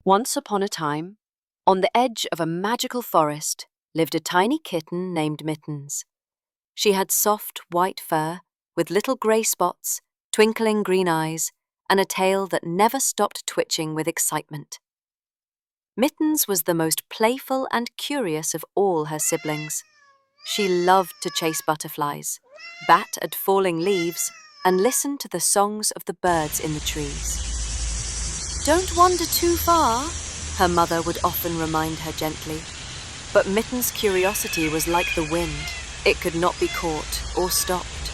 Once upon a time, on the edge of a magical forest, lived a tiny kitten named Mittens. She had soft white fur with little grey spots, twinkling green eyes, and a tail that never stopped twitching with excitement. Mittens was the most playful and curious of all her siblings. She loved to chase butterflies, bat at falling leaves, and listen to the songs of the birds in the trees. "Don't wander too far," her mother would often remind her gently. But Mittens' curiosity was like the wind. It could not be caught or stopped.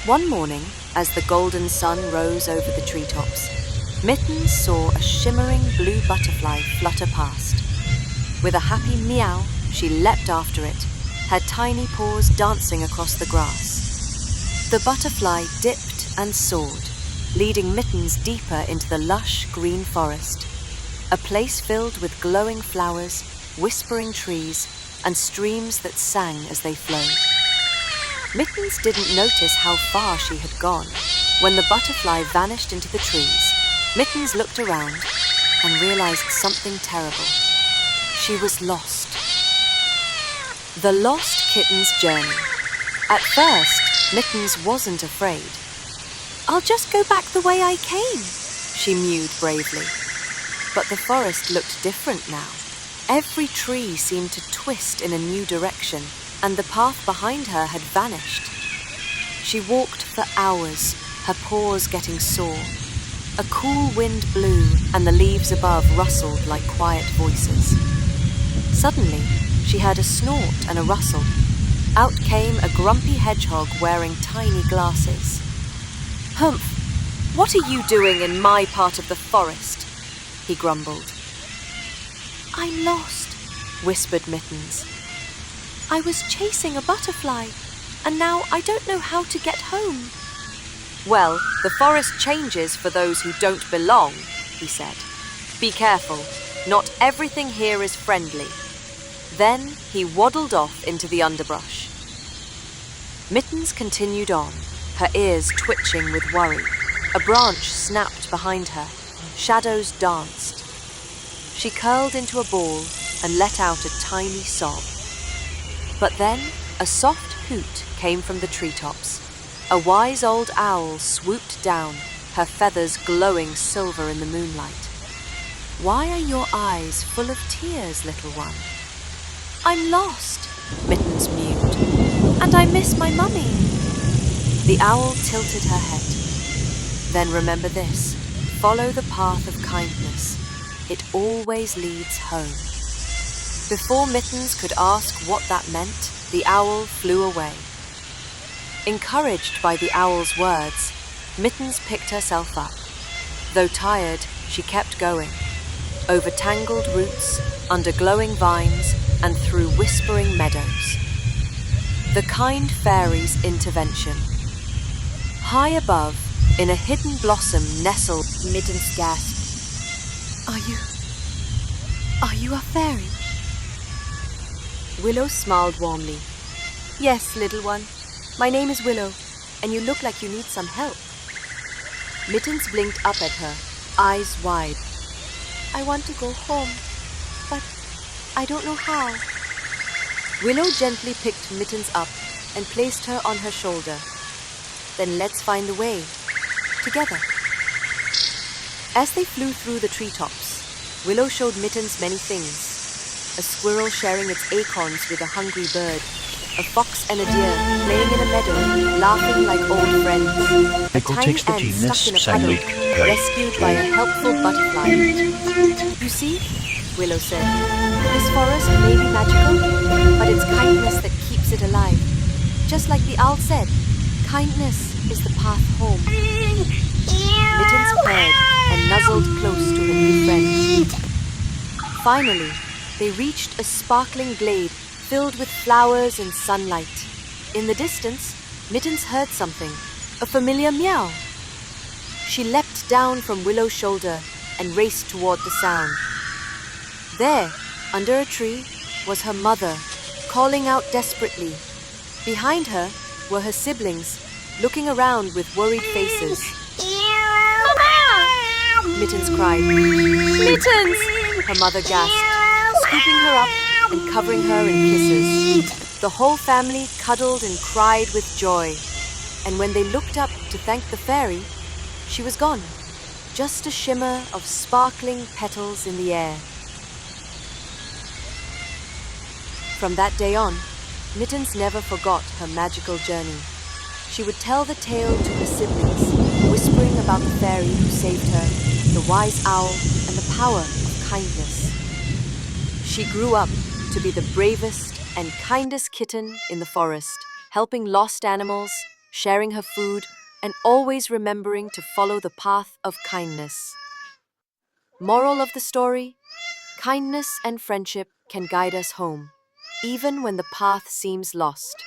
One morning, as the golden sun rose over the treetops, Mittens saw a shimmering blue butterfly flutter past. With a happy meow, she leapt after it, her tiny paws dancing across the grass. The butterfly dipped and soared, leading Mittens deeper into the lush green forest, a place filled with glowing flowers, whispering trees, and streams that sang as they flowed. Mittens didn't notice how far she had gone. When the butterfly vanished into the trees, Mittens looked around and realized something terrible. She was lost. The Lost Kitten's journey. At first, Mittens wasn't afraid. "I'll just go back the way I came," she mewed bravely. But the forest looked different now. Every tree seemed to twist in a new direction, and the path behind her had vanished. She walked for hours, her paws getting sore. A cool wind blew, and the leaves above rustled like quiet voices. Suddenly, she heard a snort and a rustle. Out came a grumpy hedgehog wearing tiny glasses. "Humph! What are you doing in my part of the forest?" he grumbled. "I'm lost," whispered Mittens. "I was chasing a butterfly, and now I don't know how to get home." "Well, the forest changes for those who don't belong," he said. "Be careful, not everything here is friendly." Then he waddled off into the underbrush. Mittens continued on, her ears twitching with worry. A branch snapped behind her. Shadows danced. She curled into a ball and let out a tiny sob. But then a soft hoot came from the treetops. A wise old owl swooped down, her feathers glowing silver in the moonlight. "Why are your eyes full of tears, little one?" "I'm lost," Mittens mewed, "and I miss my mummy." The owl tilted her head. "Then remember this, follow the path of kindness. It always leads home." Before Mittens could ask what that meant, the owl flew away. Encouraged by the owl's words, Mittens picked herself up. Though tired, she kept going, over tangled roots, under glowing vines, and through whispering meadows. The kind fairy's intervention. High above, in a hidden blossom nestled, Mittens gasped. Are you a fairy?" Willow smiled warmly. "Yes, little one. My name is Willow, and you look like you need some help." Mittens blinked up at her, eyes wide. "I want to go home, but I don't know how." Willow gently picked Mittens up and placed her on her shoulder. "Then let's find a way, together." As they flew through the treetops, Willow showed Mittens many things. A squirrel sharing its acorns with a hungry bird, a fox and a deer playing in a meadow, laughing like old friends. A tiny ant stuck in a puddle, rescued by a helpful butterfly. "You see," Willow said, "this forest may be magical, but it's kindness that keeps it alive. Just like the owl said, kindness is the path home." Mittens purred and nuzzled close to her new friend. Finally, they reached a sparkling glade filled with flowers and sunlight. In the distance, Mittens heard something, a familiar meow. She leapt down from Willow's shoulder and raced toward the sound. There, under a tree, was her mother, calling out desperately. Behind her were her siblings, looking around with worried faces. Mittens cried. Mittens! Her mother gasped, scooping her up and covering her in kisses. The whole family cuddled and cried with joy. And when they looked up to thank the fairy, she was gone, just a shimmer of sparkling petals in the air. From that day on, Mittens never forgot her magical journey. She would tell the tale to her siblings, whispering about the fairy who saved her, the wise owl, and the power of kindness. She grew up to be the bravest and kindest kitten in the forest, helping lost animals, sharing her food, and always remembering to follow the path of kindness. Moral of the story: kindness and friendship can guide us home, even when the path seems lost.